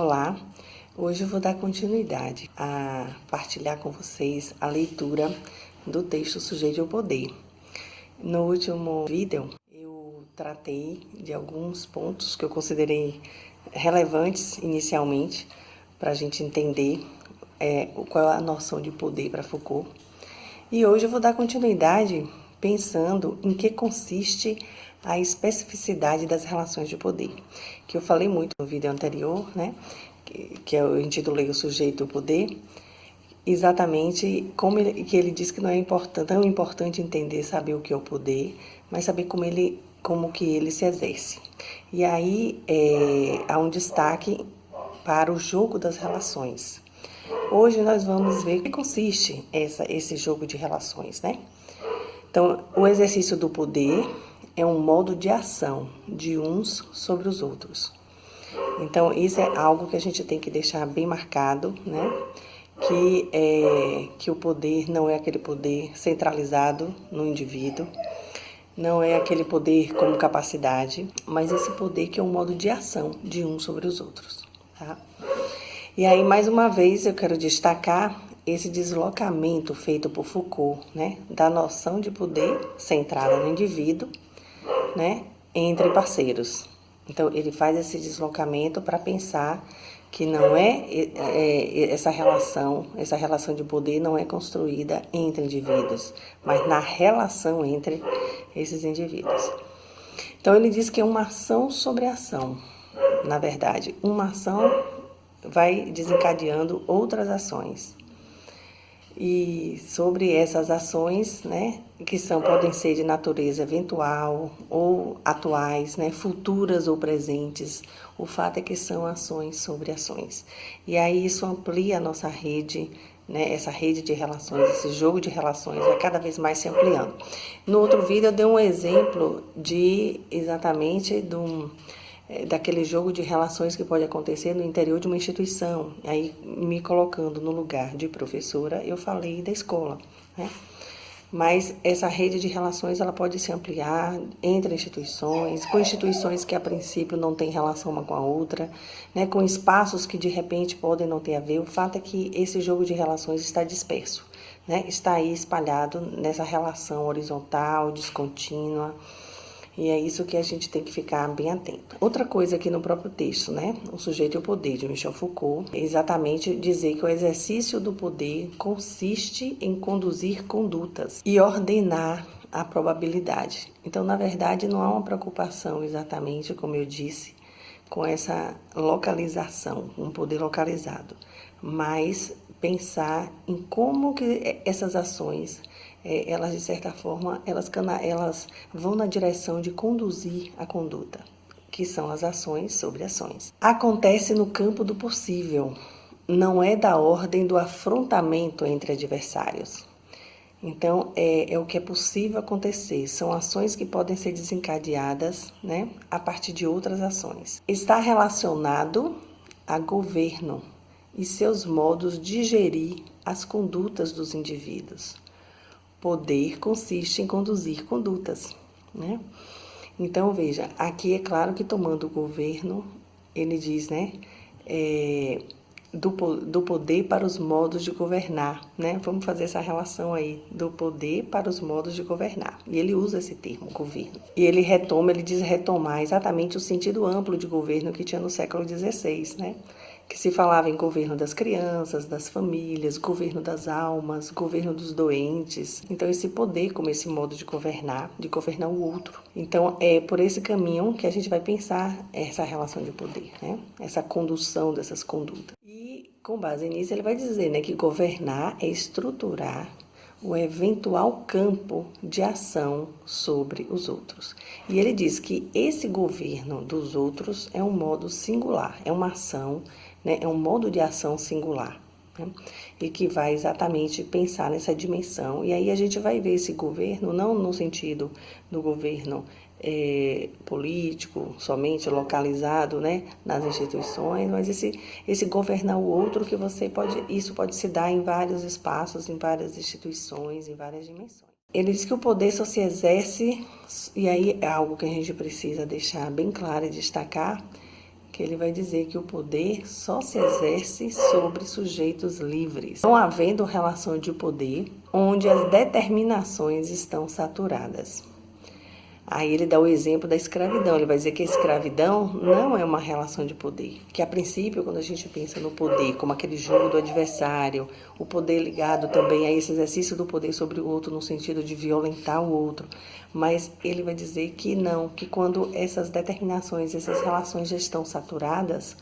Olá, hoje eu vou dar continuidade a partilhar com vocês a leitura do texto Sujeito ao Poder. No último vídeo, eu tratei de alguns pontos que eu considerei relevantes inicialmente para a gente entender qual é a noção de poder para Foucault. E hoje eu vou dar continuidade pensando em que consiste a especificidade das relações de poder, que eu falei muito no vídeo anterior, né? Que eu intitulei O Sujeito e o Poder, exatamente que ele diz que não é tão importante entender, saber o que é o poder, mas saber como que ele se exerce. E aí há um destaque para o jogo das relações. Hoje nós vamos ver o que consiste esse jogo de relações, né? Então, o exercício do poder é um modo de ação de uns sobre os outros. Então, isso é algo que a gente tem que deixar bem marcado, né? Que o poder não é aquele poder centralizado no indivíduo, não é aquele poder como capacidade, mas esse poder que é um modo de ação de uns sobre os outros, tá? E aí, mais uma vez, eu quero destacar esse deslocamento feito por Foucault, né, da noção de poder centrada no indivíduo, né, entre parceiros. Então, ele faz esse deslocamento para pensar que não essa relação de poder não é construída entre indivíduos, mas na relação entre esses indivíduos. Então, ele diz que é uma ação sobre ação. Na verdade, uma ação vai desencadeando outras ações. E sobre essas ações, né, que podem ser de natureza eventual ou atuais, né, futuras ou presentes, o fato é que são ações sobre ações. E aí isso amplia a nossa rede, né, essa rede de relações, esse jogo de relações vai cada vez mais se ampliando. No outro vídeo eu dei um exemplo exatamente daquele jogo de relações que pode acontecer no interior de uma instituição. Aí, me colocando no lugar de professora, eu falei da escola, né? Mas essa rede de relações ela pode se ampliar entre instituições, com instituições que a princípio não têm relação uma com a outra, né? Com espaços que de repente podem não ter a ver. O fato é que esse jogo de relações está disperso, né? Está aí espalhado nessa relação horizontal, descontínua. E é isso que a gente tem que ficar bem atento. Outra coisa aqui no próprio texto, né? O Sujeito e o Poder, de Michel Foucault, é exatamente dizer que o exercício do poder consiste em conduzir condutas e ordenar a probabilidade. Então, na verdade, não há uma preocupação exatamente, como eu disse, com essa localização, um poder localizado, mas pensar em como que essas ações elas, de certa forma, elas vão na direção de conduzir a conduta, que são as ações sobre ações. Acontece no campo do possível, não é da ordem do afrontamento entre adversários. Então, é o que é possível acontecer, são ações que podem ser desencadeadas, né, a partir de outras ações. Está relacionado a governo e seus modos de gerir as condutas dos indivíduos. Poder consiste em conduzir condutas, né? Então, veja, aqui é claro que tomando o governo, ele diz, né, do poder para os modos de governar, né? Vamos fazer essa relação aí, do poder para os modos de governar. E ele usa esse termo, governo. E ele diz retomar exatamente o sentido amplo de governo que tinha no século XVI, né? Que se falava em governo das crianças, das famílias, governo das almas, governo dos doentes. Então, esse poder como esse modo de governar o outro. Então, é por esse caminho que a gente vai pensar essa relação de poder, né? Essa condução dessas condutas. E, com base nisso, ele vai dizer, né, que governar é estruturar o eventual campo de ação sobre os outros. E ele diz que esse governo dos outros é um modo singular, é uma ação, né, é um modo de ação singular, né, e que vai exatamente pensar nessa dimensão. E aí a gente vai ver esse governo, não no sentido do governo político, somente localizado, né, nas instituições, mas esse governar o outro que isso pode se dar em vários espaços, em várias instituições, em várias dimensões. Ele diz que o poder só se exerce, e aí é algo que a gente precisa deixar bem claro e destacar, que ele vai dizer que o poder só se exerce sobre sujeitos livres, não havendo relação de poder onde as determinações estão saturadas. Aí ele dá o exemplo da escravidão, ele vai dizer que a escravidão não é uma relação de poder, que a princípio, quando a gente pensa no poder, como aquele jogo do adversário, o poder ligado também a esse exercício do poder sobre o outro, no sentido de violentar o outro, mas ele vai dizer que não, que quando essas determinações, essas relações já estão saturadas,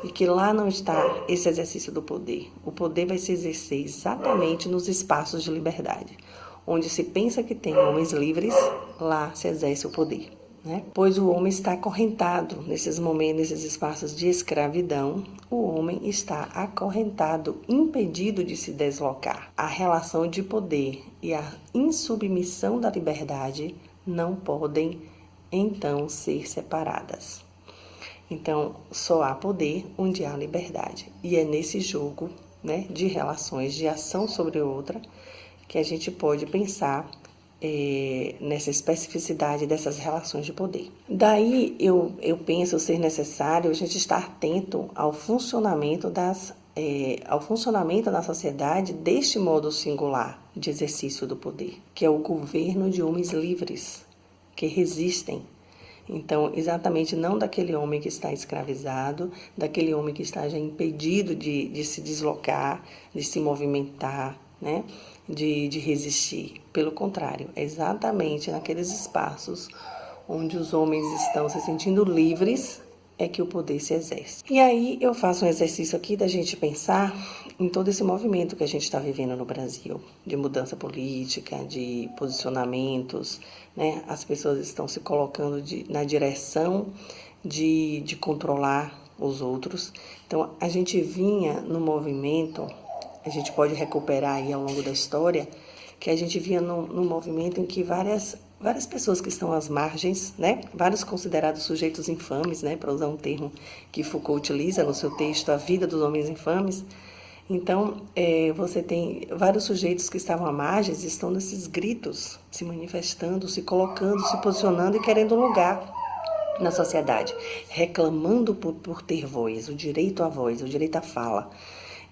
e que lá não está esse exercício do poder, o poder vai se exercer exatamente nos espaços de liberdade. Onde se pensa que tem homens livres, lá se exerce o poder, né? Pois o homem está acorrentado nesses momentos, nesses espaços de escravidão, o homem está acorrentado, impedido de se deslocar. A relação de poder e a insubmissão da liberdade não podem, então, ser separadas. Então, só há poder onde há liberdade. E é nesse jogo, né, de relações, de ação sobre outra, que a gente pode pensar nessa especificidade dessas relações de poder. Daí eu penso ser necessário a gente estar atento ao funcionamento na sociedade deste modo singular de exercício do poder, que é o governo de homens livres, que resistem. Então, exatamente não daquele homem que está escravizado, daquele homem que está já impedido de se deslocar, de se movimentar, né? De resistir. Pelo contrário, é exatamente naqueles espaços onde os homens estão se sentindo livres é que o poder se exerce. E aí eu faço um exercício aqui da gente pensar em todo esse movimento que a gente está vivendo no Brasil, de mudança política, de posicionamentos, né? As pessoas estão se colocando na direção de controlar os outros. Então, a gente vinha no movimento, a gente pode recuperar aí ao longo da história, que a gente via num movimento em que várias pessoas que estão às margens, né, vários considerados sujeitos infames, né, para usar um termo que Foucault utiliza no seu texto A Vida dos Homens Infames. Então, você tem vários sujeitos que estavam à margem, estão nesses gritos, se manifestando, se colocando, se posicionando e querendo um lugar na sociedade, reclamando por ter voz, o direito à voz, o direito à fala.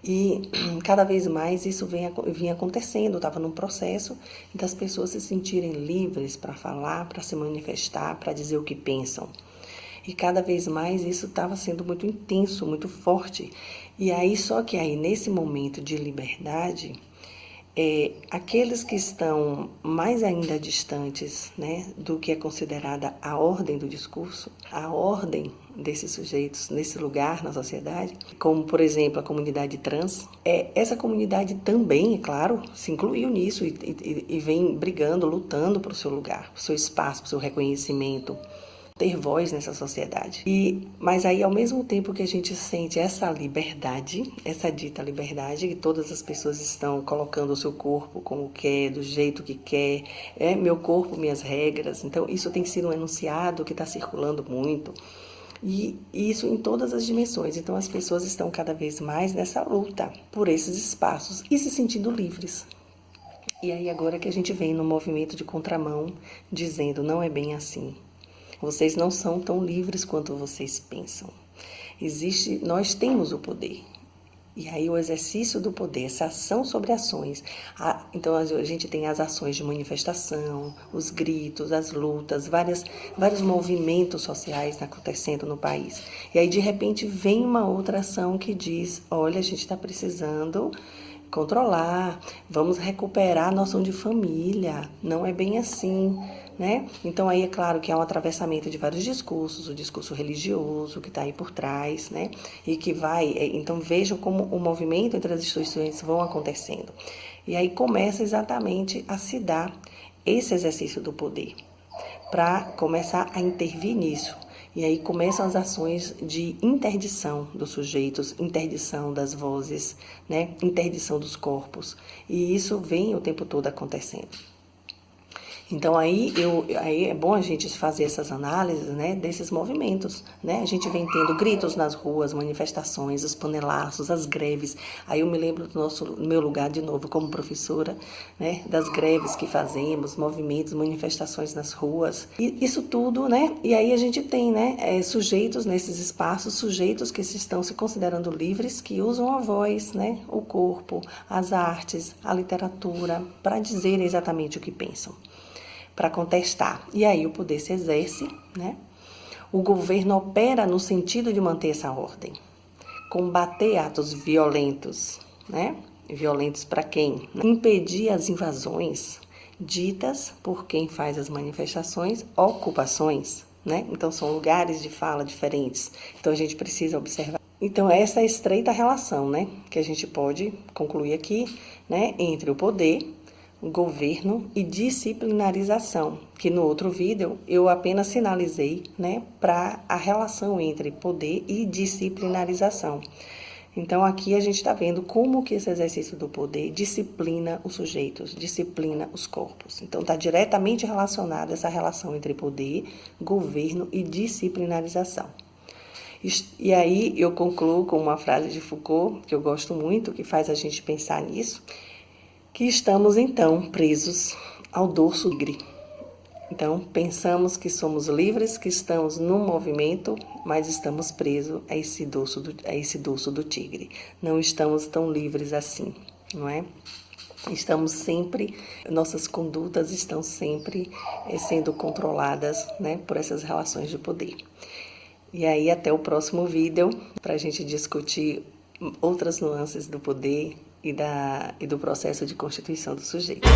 E cada vez mais isso vinha acontecendo, estava num processo das pessoas se sentirem livres para falar, para se manifestar, para dizer o que pensam. E cada vez mais isso estava sendo muito intenso, muito forte. E aí, só que aí, nesse momento de liberdade, aqueles que estão mais ainda distantes, né, do que é considerada a ordem do discurso, a ordem desses sujeitos nesse lugar na sociedade, como, por exemplo, a comunidade trans, essa comunidade também, é claro, se incluiu nisso e vem brigando, lutando para o seu lugar, para o seu espaço, para o seu reconhecimento, ter voz nessa sociedade. Mas aí, ao mesmo tempo que a gente sente essa liberdade, essa dita liberdade, que todas as pessoas estão colocando o seu corpo como quer, do jeito que quer, meu corpo, minhas regras. Então, isso tem sido um enunciado que está circulando muito. E isso em todas as dimensões. Então, as pessoas estão cada vez mais nessa luta por esses espaços e se sentindo livres. E aí, agora que a gente vem no movimento de contramão, dizendo, não é bem assim. Vocês não são tão livres quanto vocês pensam. Nós temos o poder. E aí o exercício do poder, essa ação sobre ações. Então a gente tem as ações de manifestação, os gritos, as lutas, vários movimentos sociais acontecendo no país. E aí de repente vem uma outra ação que diz, olha, a gente está precisando controlar, vamos recuperar a noção de família, não é bem assim, né? Então aí é claro que há um atravessamento de vários discursos, o discurso religioso que está aí por trás, né? E que então vejam como o movimento entre as instituições vão acontecendo. E aí começa exatamente a se dar esse exercício do poder, para começar a intervir nisso. E aí começam as ações de interdição dos sujeitos, interdição das vozes, né? Interdição dos corpos. E isso vem o tempo todo acontecendo. Então aí é bom a gente fazer essas análises, né, desses movimentos, né? A gente vem tendo gritos nas ruas, manifestações, os panelaços, as greves. Aí eu me lembro do meu lugar de novo como professora, né, das greves que fazemos, movimentos, manifestações nas ruas. E isso tudo, né? E aí a gente tem, né, sujeitos nesses espaços, sujeitos que estão se considerando livres, que usam a voz, né, o corpo, as artes, a literatura, para dizer exatamente o que pensam, para contestar. E aí o poder se exerce, né? O governo opera no sentido de manter essa ordem, combater atos violentos, né? Violentos para quem? Impedir as invasões ditas por quem faz as manifestações, ocupações, né? Então são lugares de fala diferentes. Então a gente precisa observar. Então essa é a estreita relação, né, que a gente pode concluir aqui, né, entre o poder, governo e disciplinarização, que no outro vídeo eu apenas sinalizei, né, para a relação entre poder e disciplinarização. Então aqui a gente está vendo como que esse exercício do poder disciplina os sujeitos, disciplina os corpos. Então está diretamente relacionada essa relação entre poder, governo e disciplinarização. E aí eu concluo com uma frase de Foucault, que eu gosto muito, que faz a gente pensar nisso, que estamos então presos ao dorso tigre. Então pensamos que somos livres, que estamos num movimento, mas estamos presos a esse dorso do tigre. Não estamos tão livres assim, não é? Nossas condutas estão sempre sendo controladas, né, por essas relações de poder. E aí até o próximo vídeo para a gente discutir outras nuances do poder e do processo de constituição do sujeito.